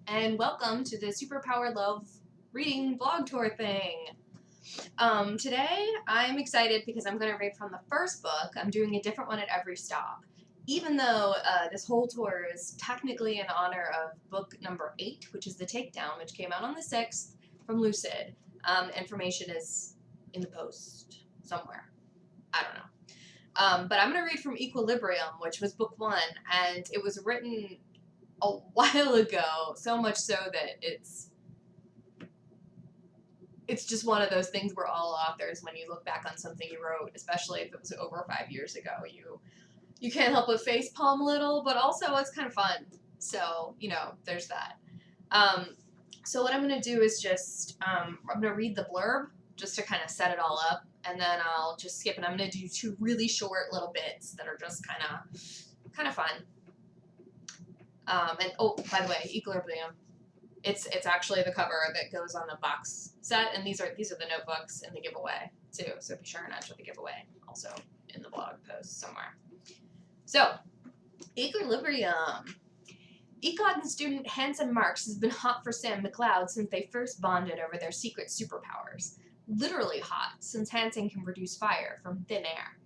and welcome to the Superpowered Love reading vlog tour thing. Today I'm excited because I'm going to read from the first book. I'm doing a different one at every stop. Even though this whole tour is technically in honor of book number 8, which is The Takedown, which came out on the 6th from Lucid. Information is in the post somewhere. I don't know. But I'm going to read from Equilibrium, which was book 1, and it was written a while ago, so much so that it's just one of those things where all authors, when you look back on something you wrote, especially if it was over 5 years ago, you can't help but face palm a little, but also it's kind of fun. So, there's that. So what I'm going to do is just, I'm going to read the blurb just to kind of set it all up, and then I'll just skip, and I'm going to do 2 really short little bits that are just kind of fun. And oh, by the way, Equilibrium. It's actually the cover that goes on the box set, and these are the notebooks in the giveaway too. So be sure and enter the giveaway also in the blog post somewhere. So, Equilibrium. Econ student Hanson Marks has been hot for Sam McLeod since they first bonded over their secret superpowers. Literally hot, since Hanson can produce fire from thin air.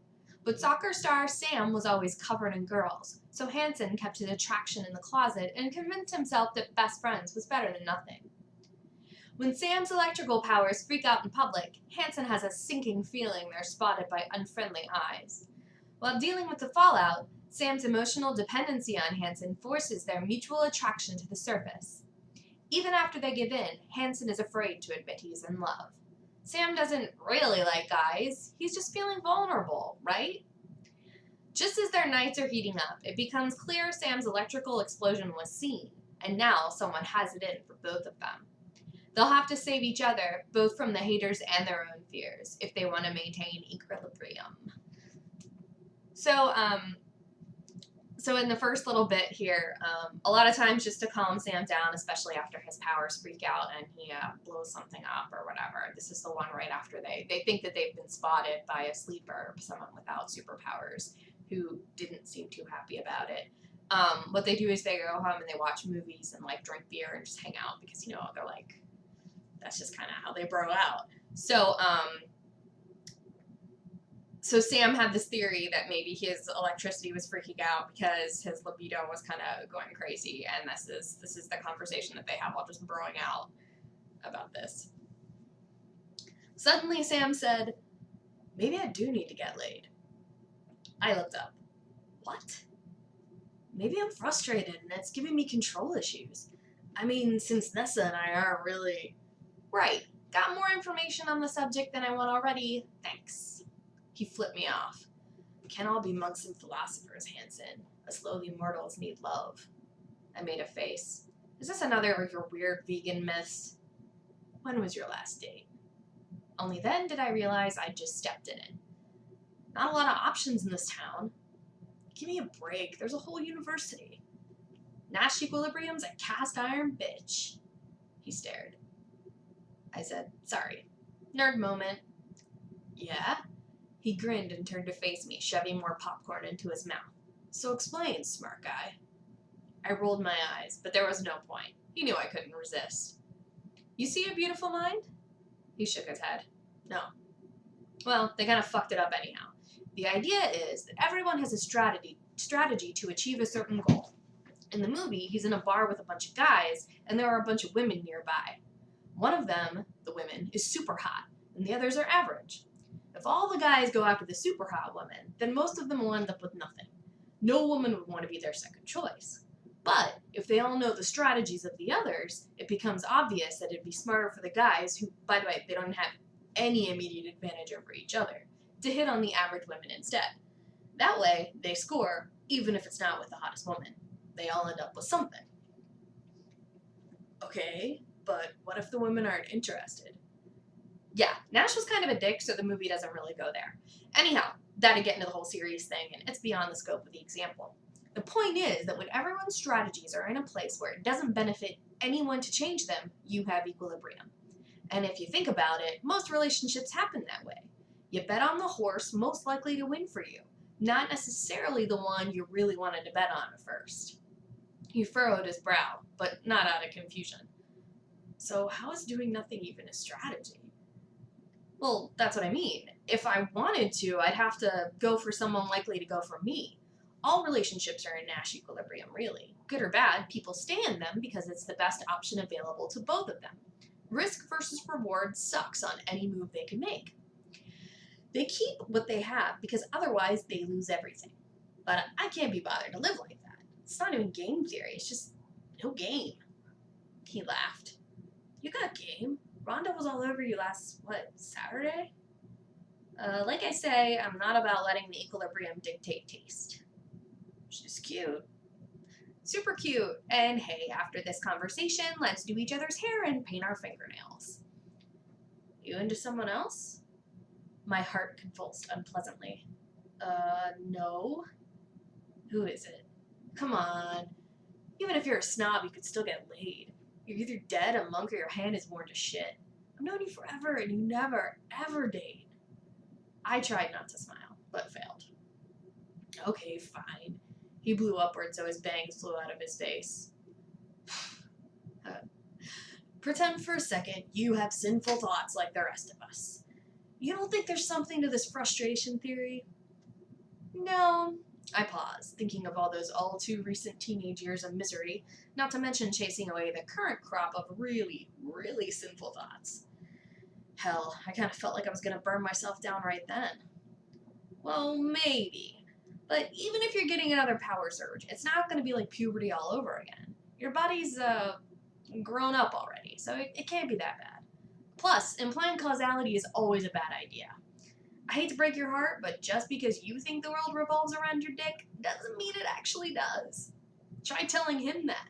But soccer star Sam was always covered in girls, so Hanson kept his attraction in the closet and convinced himself that best friends was better than nothing. When Sam's electrical powers freak out in public, Hanson has a sinking feeling they're spotted by unfriendly eyes. While dealing with the fallout, Sam's emotional dependency on Hanson forces their mutual attraction to the surface. Even after they give in, Hanson is afraid to admit he's in love. Sam doesn't really like guys, he's just feeling vulnerable, right? Just as their nights are heating up, it becomes clear Sam's electrical explosion was seen, and now someone has it in for both of them. They'll have to save each other, both from the haters and their own fears, if they want to maintain equilibrium. So in the first little bit here, a lot of times just to calm Sam down, especially after his powers freak out and he blows something up or whatever. This is the one right after they think that they've been spotted by a sleeper, someone without superpowers, who didn't seem too happy about it. What they do is they go home and they watch movies and drink beer and just hang out because they're like, that's just kind of how they bro out. So Sam had this theory that maybe his electricity was freaking out because his libido was kind of going crazy, and this is the conversation that they have while just broing out about this. Suddenly Sam said, "Maybe I do need to get laid." I looked up. What? Maybe I'm frustrated and it's giving me control issues. I mean, since Nessa and I aren't really... Right. Got more information on the subject than I want already? Thanks. He flipped me off. Can't all be monks and philosophers, Hanson. Us lowly mortals need love. I made a face. Is this another of your weird vegan myths? When was your last date? Only then did I realize I'd just stepped in it. Not a lot of options in this town. Give me a break. There's a whole university. Nash Equilibrium's a cast iron bitch. He stared. I said, sorry. Nerd moment. Yeah? He grinned and turned to face me, shoving more popcorn into his mouth. So explain, smart guy. I rolled my eyes, but there was no point. He knew I couldn't resist. You see a beautiful mind? He shook his head. No. Well, they kind of fucked it up anyhow. The idea is that everyone has a strategy to achieve a certain goal. In the movie, he's in a bar with a bunch of guys, and there are a bunch of women nearby. One of them, the women, is super hot, and the others are average. If all the guys go after the super hot woman, then most of them will end up with nothing. No woman would want to be their second choice. But if they all know the strategies of the others, it becomes obvious that it'd be smarter for the guys who, by the way, they don't have any immediate advantage over each other, to hit on the average women instead. That way, they score, even if it's not with the hottest woman. They all end up with something. Okay, but what if the women aren't interested? Yeah, Nash was kind of a dick, so the movie doesn't really go there. Anyhow, that'd get into the whole series thing, and it's beyond the scope of the example. The point is that when everyone's strategies are in a place where it doesn't benefit anyone to change them, you have equilibrium. And if you think about it, most relationships happen that way. You bet on the horse most likely to win for you, not necessarily the one you really wanted to bet on at first. He furrowed his brow, but not out of confusion. So how is doing nothing even a strategy? Well, that's what I mean. If I wanted to, I'd have to go for someone likely to go for me. All relationships are in Nash equilibrium, really. Good or bad, people stay in them because it's the best option available to both of them. Risk versus reward sucks on any move they can make. They keep what they have because otherwise they lose everything. But I can't be bothered to live like that. It's not even game theory, it's just no game. He laughed. You got game? Rhonda was all over you last, Saturday? Like I say, I'm not about letting the equilibrium dictate taste. She's cute. Super cute. And hey, after this conversation, let's do each other's hair and paint our fingernails. You into someone else? My heart convulsed unpleasantly. No. Who is it? Come on. Even if you're a snob, you could still get laid. You're either dead, a monk, or your hand is worn to shit. I've known you forever, and you never, ever date. I tried not to smile, but failed. Okay, fine. He blew upward so his bangs flew out of his face. Pretend for a second you have sinful thoughts like the rest of us. You don't think there's something to this frustration theory? No. I paused, thinking of all those all too recent teenage years of misery, not to mention chasing away the current crop of really, really sinful thoughts. Hell, I kind of felt like I was going to burn myself down right then. Well, maybe. But even if you're getting another power surge, it's not going to be like puberty all over again. Your body's, grown up already, so it can't be that bad. Plus, implying causality is always a bad idea. I hate to break your heart, but just because you think the world revolves around your dick doesn't mean it actually does. Try telling him that.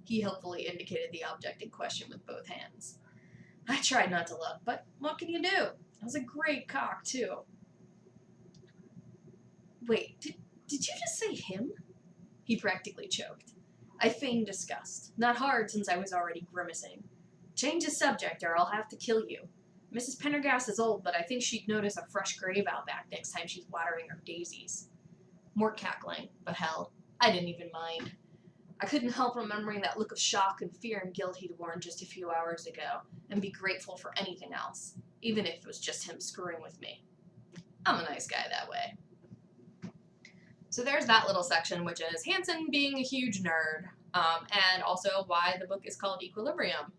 He helpfully indicated the object in question with both hands. I tried not to look, but what can you do? It was a great cock, too. Wait, did you just say him? He practically choked. I feigned disgust. Not hard, since I was already grimacing. Change the subject, or I'll have to kill you. Mrs. Pendergast is old, but I think she'd notice a fresh grave out back next time she's watering her daisies. More cackling, but hell, I didn't even mind. I couldn't help remembering that look of shock and fear and guilt he'd worn just a few hours ago, and be grateful for anything else, even if it was just him screwing with me. I'm a nice guy that way. So there's that little section, which is Hansen being a huge nerd, and also why the book is called Equilibrium.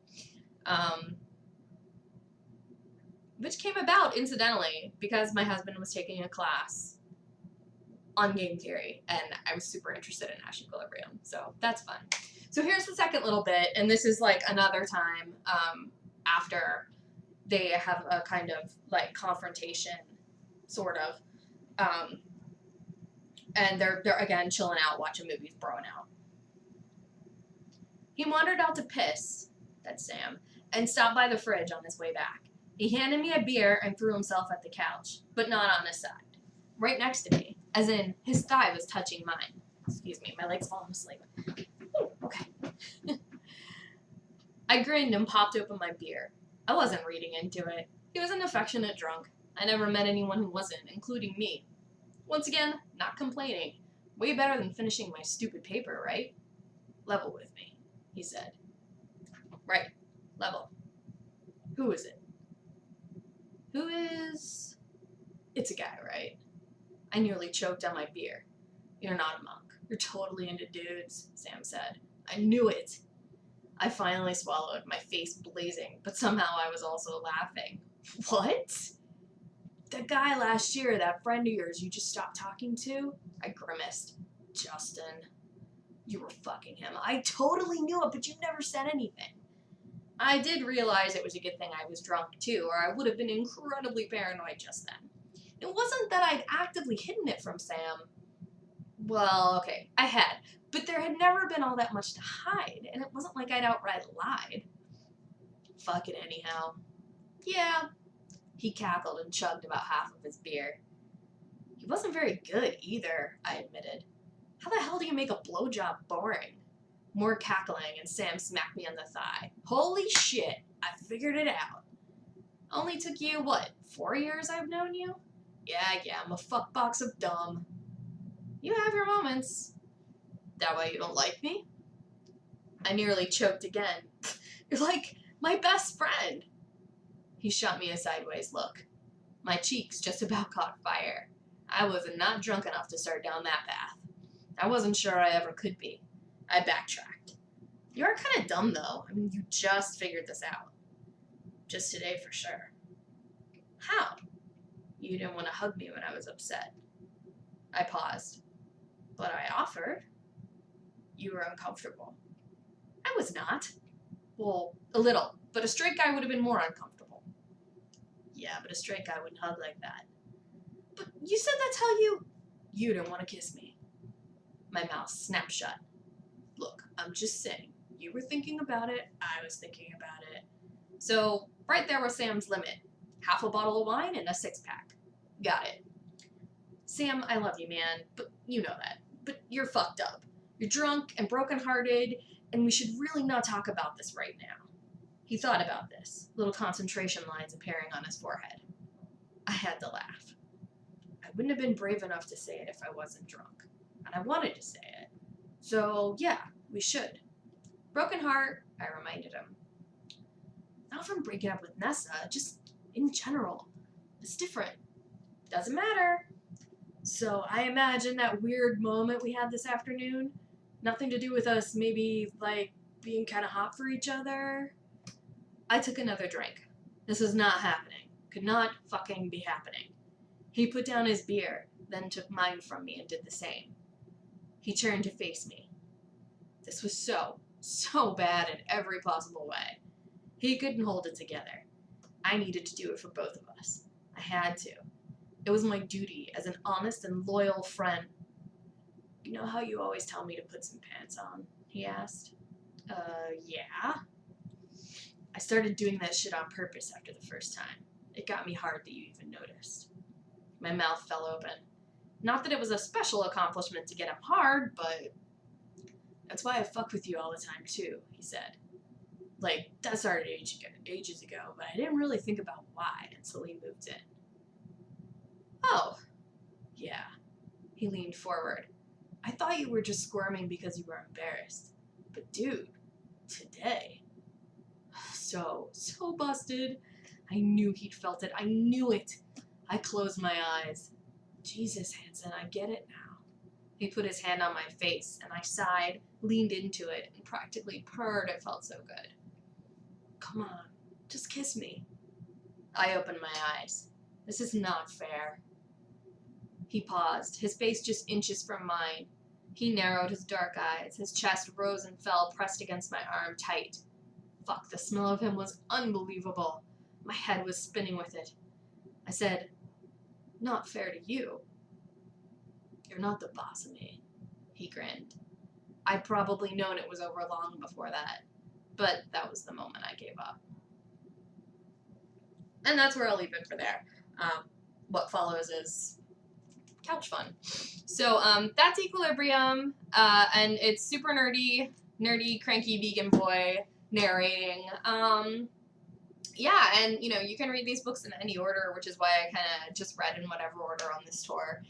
Which came about, incidentally, because my husband was taking a class on game theory, and I was super interested in Nash equilibrium, so that's fun. So here's the second little bit, and this is like another time after they have a kind of like confrontation, sort of, and they're again chilling out, watching movies, broing out. He wandered out to piss, that's Sam, and stopped by the fridge on his way back. He handed me a beer and threw himself at the couch, but not on his side. Right next to me, as in his thigh was touching mine. Excuse me, my leg's falling asleep. Ooh, okay. I grinned and popped open my beer. I wasn't reading into it. He was an affectionate drunk. I never met anyone who wasn't, including me. Once again, not complaining. Way better than finishing my stupid paper, right? Level with me, he said. Right, level. Who is it? Who is... It's a guy, right? I nearly choked on my beer. You're not a monk. You're totally into dudes, Sam said. I knew it. I finally swallowed, my face blazing, but somehow I was also laughing. What? That guy last year, that friend of yours you just stopped talking to? I grimaced. Justin. You were fucking him. I totally knew it, but you never said anything. I did realize it was a good thing I was drunk, too, or I would have been incredibly paranoid just then. It wasn't that I'd actively hidden it from Sam. Well, okay, I had, but there had never been all that much to hide, and it wasn't like I'd outright lied. Fuck it anyhow. Yeah. He cackled and chugged about half of his beer. He wasn't very good either, I admitted. How the hell do you make a blowjob boring? More cackling, and Sam smacked me on the thigh. Holy shit, I figured it out. Only took you, 4 years I've known you? Yeah, I'm a fuckbox of dumb. You have your moments. That why you don't like me? I nearly choked again. You're like my best friend. He shot me a sideways look. My cheeks just about caught fire. I was not drunk enough to start down that path. I wasn't sure I ever could be. I backtracked. You are kind of dumb, though. I mean, you just figured this out. Just today, for sure. How? You didn't want to hug me when I was upset. I paused. But I offered. You were uncomfortable. I was not. Well, a little. But a straight guy would have been more uncomfortable. Yeah, but a straight guy wouldn't hug like that. But you said that's how you... You didn't want to kiss me. My mouth snapped shut. Look, I'm just saying. You were thinking about it. I was thinking about it. So, right there was Sam's limit. Half a bottle of wine and a six-pack. Got it. Sam, I love you, man. But you know that. But you're fucked up. You're drunk and brokenhearted, and we should really not talk about this right now. He thought about this, little concentration lines appearing on his forehead. I had to laugh. I wouldn't have been brave enough to say it if I wasn't drunk. And I wanted to say it. So, yeah, we should. Broken heart, I reminded him. Not from breaking up with Nessa, just in general. It's different. Doesn't matter. So I imagine that weird moment we had this afternoon, nothing to do with us maybe, like, being kind of hot for each other. I took another drink. This was not happening. Could not fucking be happening. He put down his beer, then took mine from me and did the same. He turned to face me. This was so bad in every possible way. He couldn't hold it together. I needed to do it for both of us. I had to. It was my duty as an honest and loyal friend. You know how you always tell me to put some pants on? He asked. Yeah. I started doing that shit on purpose after the first time. It got me hard that you even noticed. My mouth fell open. Not that it was a special accomplishment to get him hard, but that's why I fuck with you all the time too, he said. Like, that started ages ago, but I didn't really think about why until we moved in. Oh, yeah. He leaned forward. I thought you were just squirming because you were embarrassed. But dude, today... So busted. I knew he'd felt it. I knew it. I closed my eyes. Jesus, Hanson, I get it now. He put his hand on my face, and I sighed, leaned into it, and practically purred. It felt so good. Come on, just kiss me. I opened my eyes. This is not fair. He paused, his face just inches from mine. He narrowed his dark eyes. His chest rose and fell, pressed against my arm tight. Fuck, the smell of him was unbelievable. My head was spinning with it. I said, not fair to you. You're not the boss of me. He grinned. I'd probably known it was over long before that, but that was the moment I gave up. And that's where I'll leave it for there. What follows is couch fun. So that's Equilibrium, and it's super nerdy, cranky vegan boy narrating. Yeah, and you can read these books in any order, which is why I kind of just read in whatever order on this tour,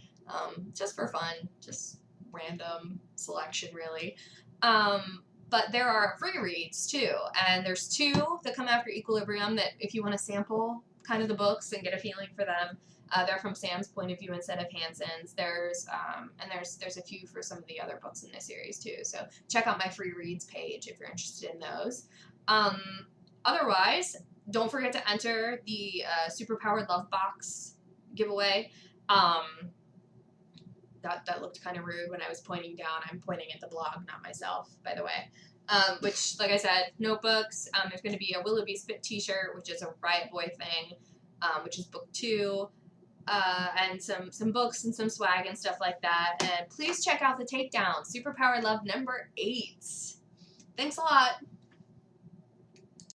just for fun, just random selection really. But there are free reads too, and there's 2 that come after Equilibrium that if you want to sample kind of the books and get a feeling for them, they're from Sam's point of view instead of Hanson's. There's a few for some of the other books in this series too. So check out my free reads page if you're interested in those. Otherwise, don't forget to enter the Superpowered Love Box giveaway. That looked kind of rude when I was pointing down. I'm pointing at the blog, not myself, by the way. Which, like I said, notebooks. There's going to be a Willoughby Spit t-shirt, which is a Riot Boy thing, which is book 2. And some books and some swag and stuff like that. And please check out the takedown, Superpowered Love number 8. Thanks a lot.